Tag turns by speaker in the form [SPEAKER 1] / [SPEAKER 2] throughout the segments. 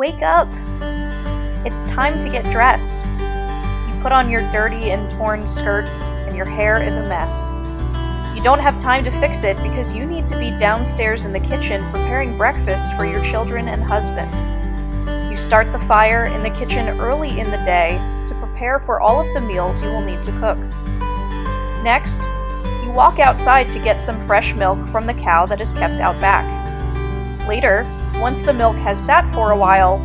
[SPEAKER 1] wake up! It's time to get dressed. You put on your dirty and torn skirt, and your hair is a mess. You don't have time to fix it because you need to be downstairs in the kitchen preparing breakfast for your children and husband. You start the fire in the kitchen early in the day to prepare for all of the meals you will need to cook. Next, you walk outside to get some fresh milk from the cow that is kept out back. Later, once the milk has sat for a while,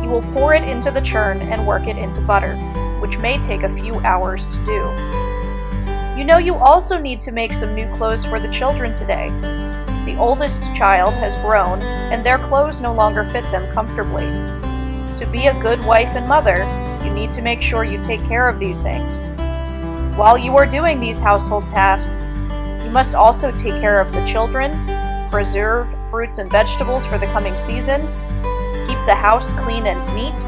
[SPEAKER 1] you will pour it into the churn and work it into butter, which may take a few hours to do. You know you also need to make some new clothes for the children today. The oldest child has grown, and their clothes no longer fit them comfortably. To be a good wife and mother, you need to make sure you take care of these things. While you are doing these household tasks, you must also take care of the children, preserve fruits and vegetables for the coming season, keep the house clean and neat,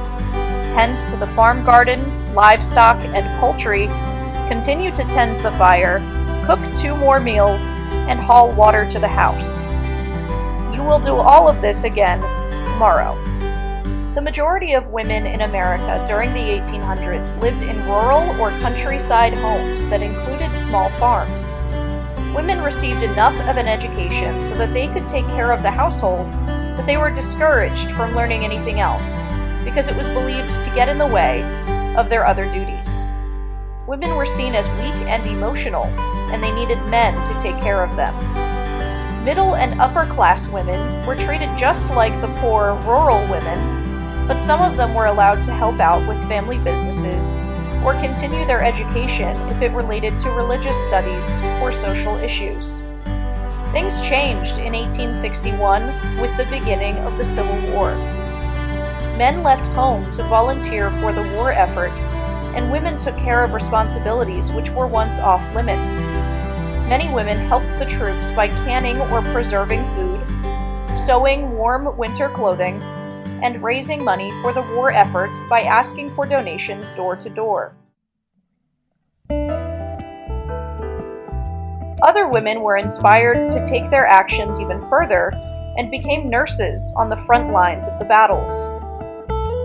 [SPEAKER 1] tend to the farm garden, livestock, and poultry, continue to tend the fire, cook 2 more meals, and haul water to the house. You will do all of this again tomorrow. The majority of women in America during the 1800s lived in rural or countryside homes that included small farms. Women received enough of an education so that they could take care of the household, but they were discouraged from learning anything else because it was believed to get in the way of their other duties. Women were seen as weak and emotional, and they needed men to take care of them. Middle and upper class women were treated just like the poor rural women, but some of them were allowed to help out with family businesses or continue their education if it related to religious studies or social issues. Things changed in 1861 with the beginning of the Civil War. Men left home to volunteer for the war effort, and women took care of responsibilities which were once off limits. Many women helped the troops by canning or preserving food, sewing warm winter clothing, and raising money for the war effort by asking for donations door to door. Other women were inspired to take their actions even further and became nurses on the front lines of the battles.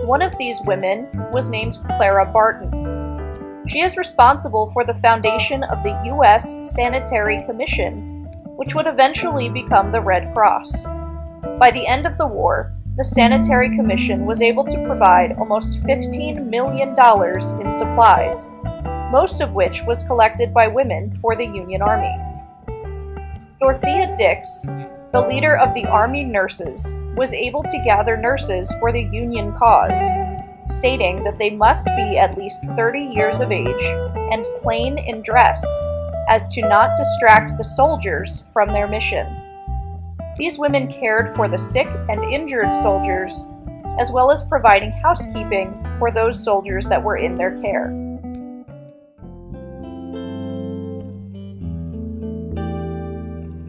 [SPEAKER 1] One of these women was named Clara Barton. She is responsible for the foundation of the U.S. Sanitary Commission, which would eventually become the Red Cross. By the end of the war, the Sanitary Commission was able to provide almost $15 million in supplies, most of which was collected by women for the Union Army. Dorothea Dix, the leader of the Army nurses, was able to gather nurses for the Union cause, stating that they must be at least 30 years of age and plain in dress, as to not distract the soldiers from their mission. These women cared for the sick and injured soldiers, as well as providing housekeeping for those soldiers that were in their care.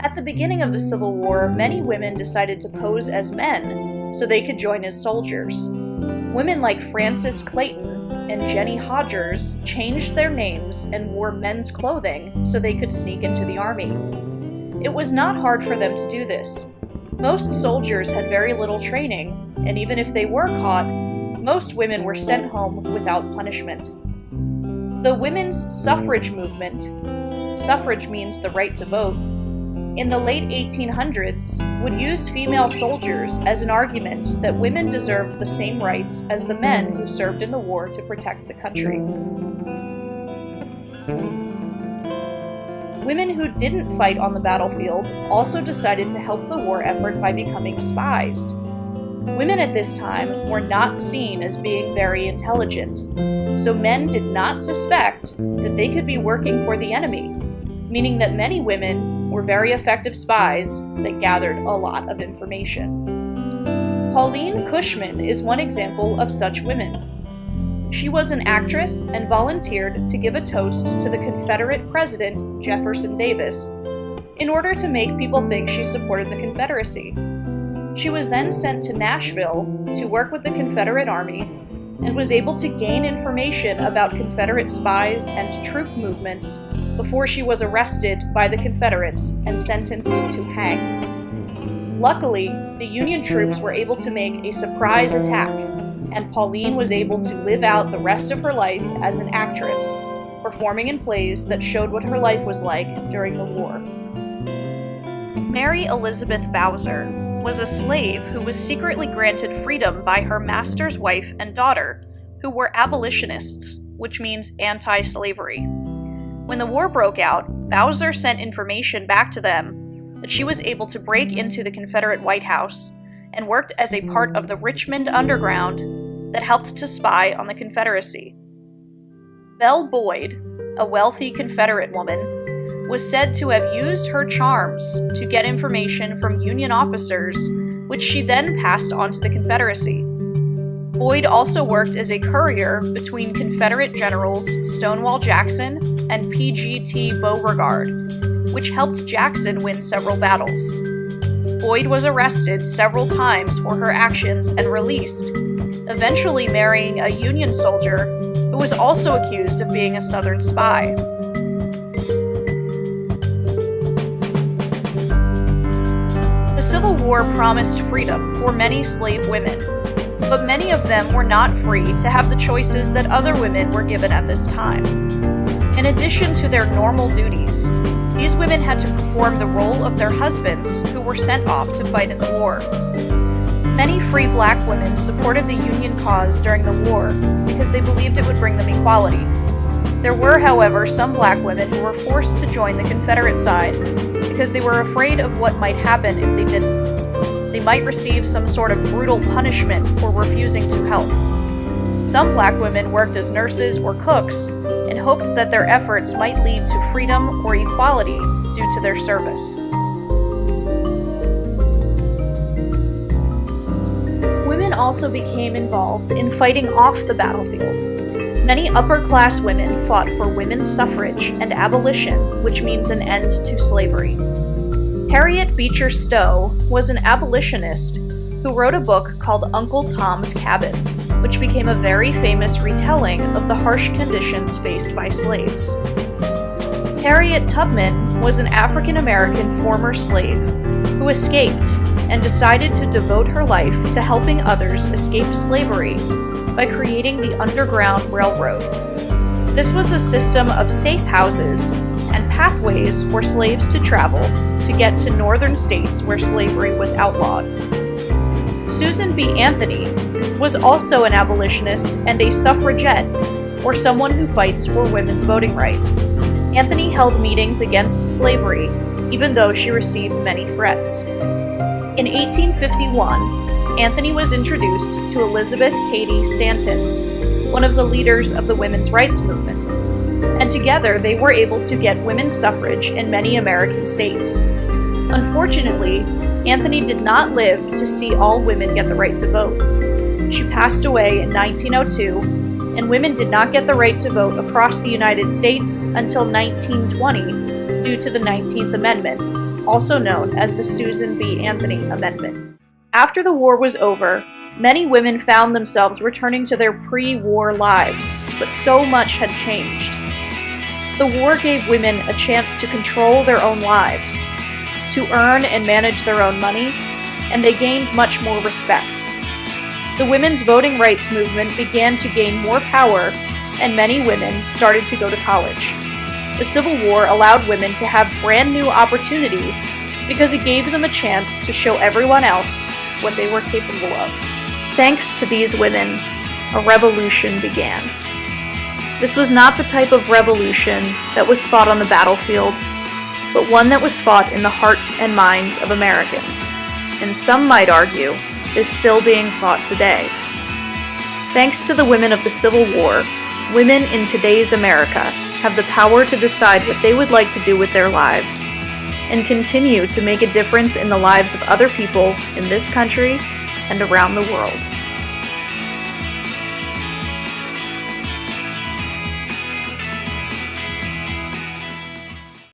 [SPEAKER 1] At the beginning of the Civil War, many women decided to pose as men so they could join as soldiers. Women like Frances Clayton and Jenny Hodgers changed their names and wore men's clothing so they could sneak into the army. It was not hard for them to do this. Most soldiers had very little training, and even if they were caught, most women were sent home without punishment. The women's suffrage movement, suffrage means the right to vote, in the late 1800s would use female soldiers as an argument that women deserved the same rights as the men who served in the war to protect the country. Women who didn't fight on the battlefield also decided to help the war effort by becoming spies. Women at this time were not seen as being very intelligent, so men did not suspect that they could be working for the enemy, meaning that many women were very effective spies that gathered a lot of information. Pauline Cushman is one example of such women. She was an actress and volunteered to give a toast to the Confederate President Jefferson Davis in order to make people think she supported the Confederacy. She was then sent to Nashville to work with the Confederate Army and was able to gain information about Confederate spies and troop movements before she was arrested by the Confederates and sentenced to hang. Luckily, the Union troops were able to make a surprise attack, and Pauline was able to live out the rest of her life as an actress, performing in plays that showed what her life was like during the war. Mary Elizabeth Bowser was a slave who was secretly granted freedom by her master's wife and daughter, who were abolitionists, which means anti-slavery. When the war broke out, Bowser sent information back to them that she was able to break into the Confederate White House and worked as a part of the Richmond Underground that helped to spy on the Confederacy. Belle Boyd, a wealthy Confederate woman, was said to have used her charms to get information from Union officers, which she then passed on to the Confederacy. Boyd also worked as a courier between Confederate generals Stonewall Jackson and P.G.T. Beauregard, which helped Jackson win several battles. Boyd was arrested several times for her actions and released, eventually marrying a Union soldier who was also accused of being a Southern spy. The Civil War promised freedom for many slave women, but many of them were not free to have the choices that other women were given at this time. In addition to their normal duties, these women had to perform the role of their husbands who were sent off to fight in the war. Many free black women supported the Union cause during the war because they believed it would bring them equality. There were, however, some black women who were forced to join the Confederate side because they were afraid of what might happen if they didn't. They might receive some sort of brutal punishment for refusing to help. Some black women worked as nurses or cooks and hoped that their efforts might lead to freedom or equality due to their service. Women also became involved in fighting off the battlefield. Many upper-class women fought for women's suffrage and abolition, which means an end to slavery. Harriet Beecher Stowe was an abolitionist who wrote a book called Uncle Tom's Cabin, which became a very famous retelling of the harsh conditions faced by slaves. Harriet Tubman was an African-American former slave who escaped and decided to devote her life to helping others escape slavery by creating the Underground Railroad. This was a system of safe houses and pathways for slaves to travel to get to northern states where slavery was outlawed. Susan B. Anthony was also an abolitionist and a suffragette, or someone who fights for women's voting rights. Anthony held meetings against slavery, even though she received many threats. In 1851, Anthony was introduced to Elizabeth Cady Stanton, one of the leaders of the women's rights movement, and together they were able to get women's suffrage in many American states. Unfortunately, Anthony did not live to see all women get the right to vote. She passed away in 1902, and women did not get the right to vote across the United States until 1920 due to the 19th Amendment, also known as the Susan B. Anthony Amendment. After the war was over, many women found themselves returning to their pre-war lives, but so much had changed. The war gave women a chance to control their own lives, to earn and manage their own money, and they gained much more respect. The women's voting rights movement began to gain more power, and many women started to go to college. The Civil War allowed women to have brand new opportunities because it gave them a chance to show everyone else what they were capable of. Thanks to these women, a revolution began. This was not the type of revolution that was fought on the battlefield, but one that was fought in the hearts and minds of Americans, and some might argue is still being fought today. Thanks to the women of the Civil War, women in today's America have the power to decide what they would like to do with their lives, and continue to make a difference in the lives of other people in this country and around the world.